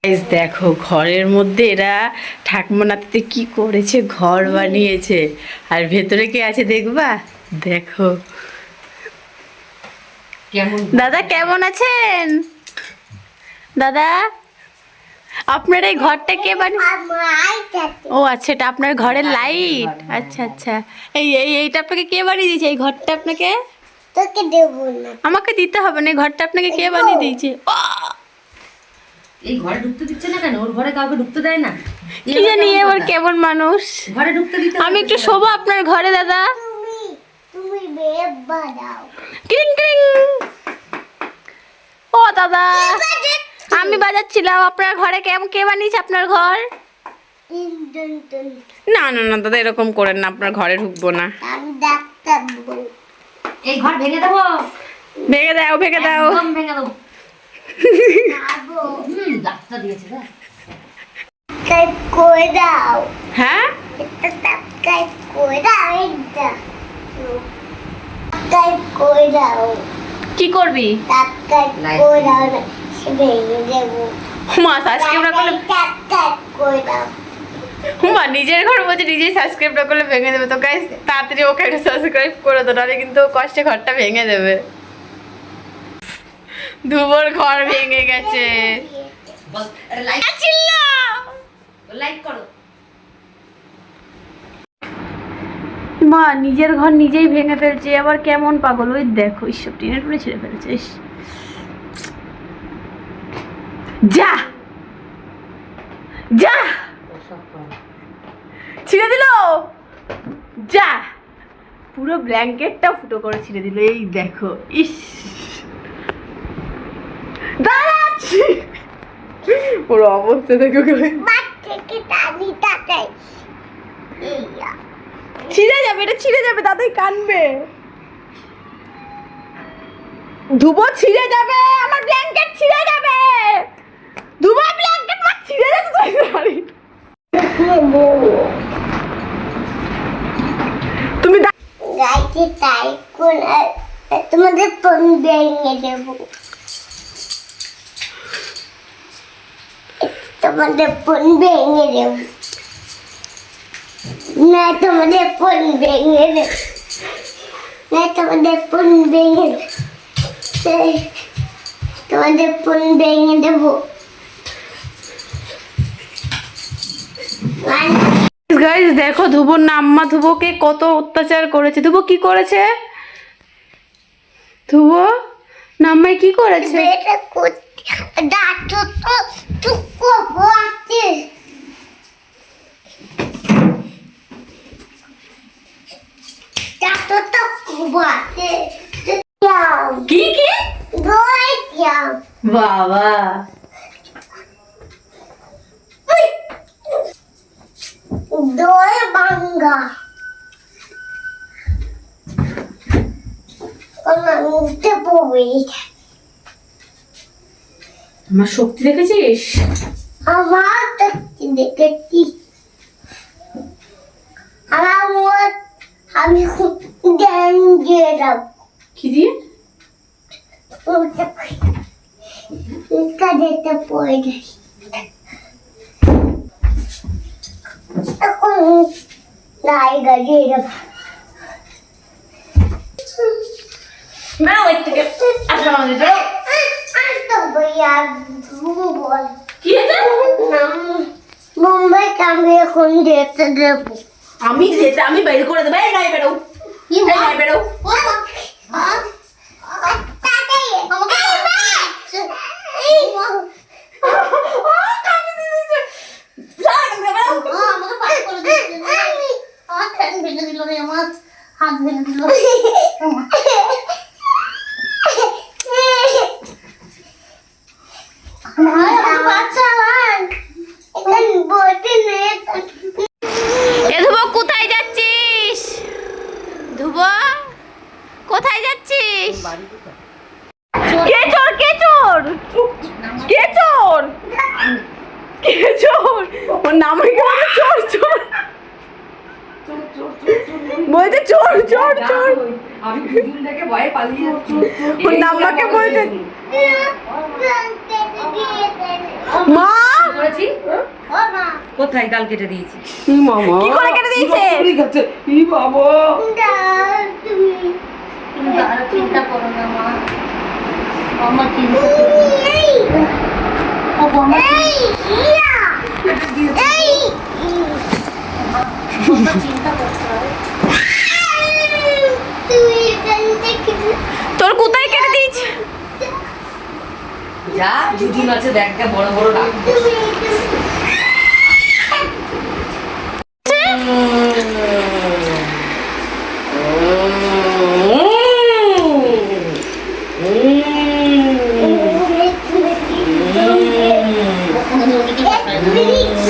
দেখো ঘরের মধ্যে এরা ঠাকুমা নাতিতে কি করেছে, ঘর বানিয়েছে। আর ভেতরে কে আছে দেখবা, দেখো। দাদা কেমন আছেন? দাদা আপনার এই ঘরটা কে বানিয়ে? ও আচ্ছা, এটা আপনার ঘরের লাইট। আচ্ছা আচ্ছা, এইটা আপনাকে কে বানিয়ে দিয়েছে? এই ঘরটা আপনাকে? তোকে দেব না, আমাকে দিতে হবে না। এই ঘরটা আপনাকে কে বানিয়ে দিয়েছে? এই ঘরে ঢুকতে দিচ্ছে না কেন? ওর ঘরে কাউকে ঢুকতে দেয় না। কি জানি এবার কেমন মানুষ। ঘরে ঢুকতে দিতে আমি একটু শোবো আপনার ঘরে দাদা। তুমি বেব বাজাও। ক্রিং ক্রিং। ও দাদা, আমি বাজাচ্ছিলাম। আপনার ঘরে কে বানিয়েছে আপনার ঘর? না না না দাদা, এরকম করেন না, আপনার ঘরে ঢুকবো না। আমি ডাক্তার বল। এই ঘর ভেঙে দেবো। ভেঙে দাও, ভেঙে দাও। একদম ভেঙে দেবো। খাবো। ডাক্তার দিয়েছে না। টাইপ করে দাও। হ্যাঁ, এটা টাইপ করে দাও। এটা টাইপ করে দাও। কি করবি? টাইপ করে দাও না, সে ভেঙে দেবো। হুমা সাবস্ক্রাইব না করলে, টাইপ করে দাও। হুমা নিজের ঘর বলছে নিজেই সাবস্ক্রাইব না করলে ভেঙে দেবে। তো গাইস তাড়াতাড়ি ওকে একটা সাবস্ক্রাইব করে দাও, নাহলে কিন্তু ও কষ্টে ঘরটা ভেঙে দেবে। ধুবোর ঘর ভেঙে গেছে। বল এটা লাইক চিল্লাও। লাইক করো। মা নিজের ঘর নিজেই ভেঙে ফেলছে, আবার কেমন পাগল। ওই দেখো, ঈশ্বর টিনের টুনে ছিঁড়ে ফেলছে। ইস। যা যা, ছিঁড়ে দিল। যা, পুরো ব্ল্যাঙ্কেটটা ফুটো করে ছিঁড়ে দিল। এই দেখো, ইস। দাঁড়াচ্ছি, পুরো অবস্থা দেখো। বাট থেকে টানি টাটাই। ইয়া ছিঁড়ে যাবে, এটা ছিঁড়ে যাবে, দাদাই কানবে। ধুবো ছিঁড়ে যাবে, আমার ব্ল্যাঙ্কেট ছিঁড়ে যাবে। ধুবো ব্ল্যাঙ্কেট মা ছিঁড়ে যাবে। তুমি গাইতে তাই করে তোমাদের ফোন ভেঙে দেবো। তোমাদের ফোন ভেঙে দেবো না, তোমাদের ফোন ভেঙে দেবো না, তোমাদের ফোন ভেঙে দেবো, তোমাদের ফোন ভেঙে দেবো। গাইস দেখো, ধুবোর নাম্মা ধুবোকে কত অত্যাচার করেছে। ধুবো কি করেছে? ধুবো নাম্মাই কি করেছে? এটা করতে ডাক্তার তো টুকু আছে। ডাক্তার তো খুব আছে। কি কি? দই দিও। বাবা, দই ভাঙ্গা। আমার মুখে পড়বে। আমার শক্তি দেখেছিস? আমার তো দেখেছি। আমার আমি খুব জ্ঞান দিয়ে যাব। কি দিয়ে? কাজেতে পড়ে যাই। এখন নাই গাজিয়ে যাব। বেরো এর থেকে। আসলে আমাদের যাও। তো ভাইয়া বল কি হয়েছে? মুম্বাই আমি এখন যেতে দেবো। আমি বের করে দেবো। এই নাই বেরো, এই নাই বেরো। হাত ভেঙে দিল। এ ধুবো কোথায় যাচ্ছিস? ধুবো কোথায় যাচ্ছিস? কে চোর, কে চোর, কে চোর, কে চোর? ওর নাম চোর চোর বলছে, চোর চোর চোর। আমি দুদিন থেকে ভয়ে পালিয়ে যাচ্ছি। ওর নাম্বারকে বলছে। মা করেছি ও মা কোথায় গাল কেটে দিয়েছি ই মামা কি করে কেটে দিয়েছে? ঠিক আছে ই বাবা দাও তুমি আর চিন্তা করো না মা আমার চিন্তা এই ও বাবা এই ইয়া এই চিন্তা করতে হয় তুই এখান থেকে তোর কোথায় কেটে দিয়েছে? যা জুজুন আছে দেখ বড় বড় ডাক তুমি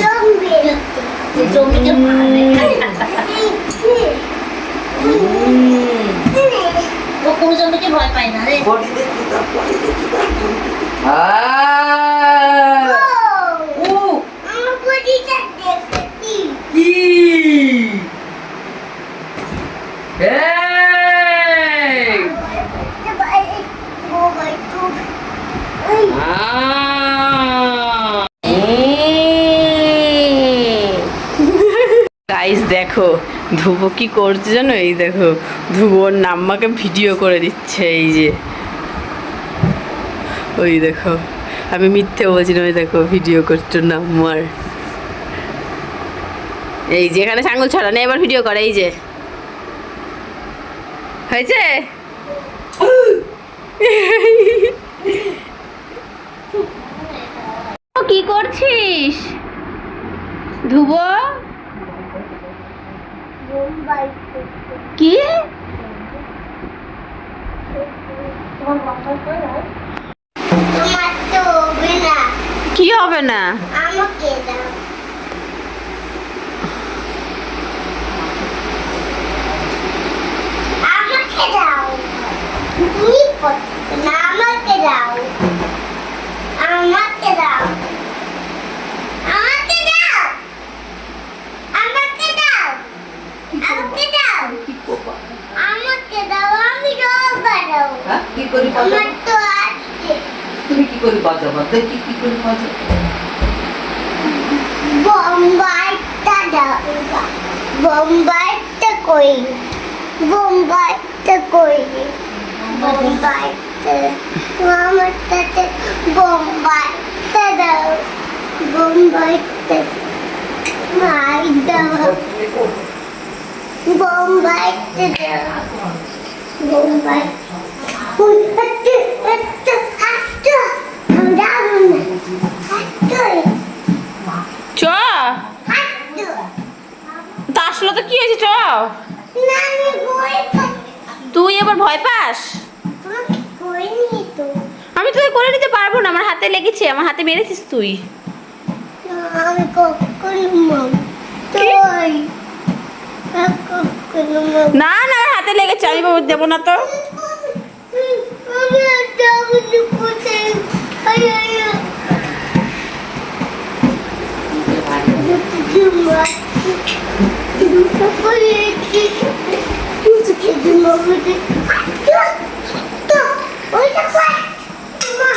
জমিকে ও কোনো জমিকে ভয় পায় না রে বডি দেখি দাও বডি দেখি দাও ও আমার বডিটা দেখতে কি ও মাই গড এই গাইস দেখো ধ্রুব কি করছে জানো? এই দেখো ধ্রুবর নাম্মাকে ভিডিও করে দিচ্ছে। এই যে ওই দেখো, আমি মিথ্যে বলছি না, ওই দেখো ভিডিও করছো নাম্মার। এই যে এখানে ছাগল ছড়ানো, এবার ভিডিও করে। এই যে হয়েছে। কি করছিস ধ্রুব? বোম্বাই কি আমার তো হবে না কি হবে না? আমাকে দাও আমাকে দাও তুমি করতে না আমাকে দাও আমাকে দাও আমাকে দাও আমাকে দাও আমাকে দাও আমাকে দাও আমি রোবা দাও হ্যাঁ কি করি আমার তো আছে তুমি কি করি বাজাবা দেখি কি করি বাজাবা বোম্বাইটা দাও বোম্বাইটা কই বোম্বাইটা কই বোম্বাইটা মামাটাতে বোম্বাইটা দাও বোম্বাইটা মাই দাও বোম্বাইটা দাও বোম্বাই উই আটে আটে আটে দাও না আটে চ আটে তা আসলে তো কি হয়েছে? চ। না আমি বই তুই এবার ভয় পাস? তোমাকে বই নিয়ে তো আমি তোকে করে নিতে পারবো না, আমার হাতে লেগেছে, আমার হাতে মেরেছিস তুই। আমি কখনো মাম তুই কখনো মাম না না, আমার হাতে লেগেছে, আমি দেবো না তো। আমি একটা বুঝি কোথায় আয় আয় জুমা পরে কি জুমা বুঝি তো ওই দেখো মা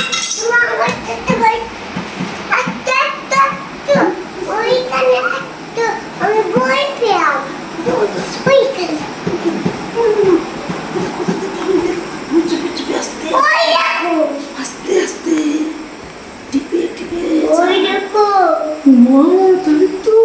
মা করতে ভাই আচ্ছা আচ্ছা তো ওইখানে তো আমি বই পেলাম ওইখানে ওই দেখো আস্তে আস্তে টিপে টিপে ওই দেখো মা তুমি তো